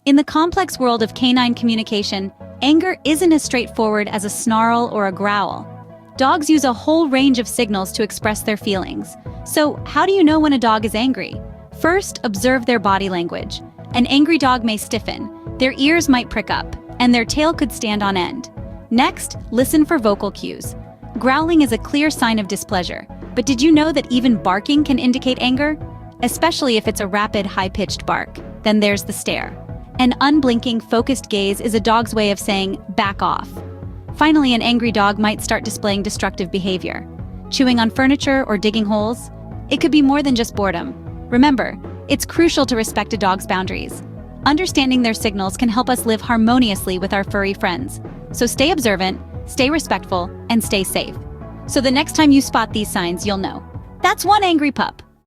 In the complex world of canine communication, anger isn't as straightforward as a snarl or a growl. Dogs use a whole range of signals to express their feelings. So, how do you know when a dog is angry? First, observe their body language. An angry dog may stiffen, their ears might prick up, and their tail could stand on end. Next, listen for vocal cues. Growling is a clear sign of displeasure, but did you know that even barking can indicate anger? Especially if it's a rapid, high-pitched bark. Then there's the stare. An unblinking, focused gaze is a dog's way of saying, back off. Finally, an angry dog might start displaying destructive behavior. Chewing on furniture or digging holes. It could be more than just boredom. Remember, it's crucial to respect a dog's boundaries. Understanding their signals can help us live harmoniously with our furry friends. So stay observant, stay respectful, and stay safe. So the next time you spot these signs, you'll know. That's one angry pup.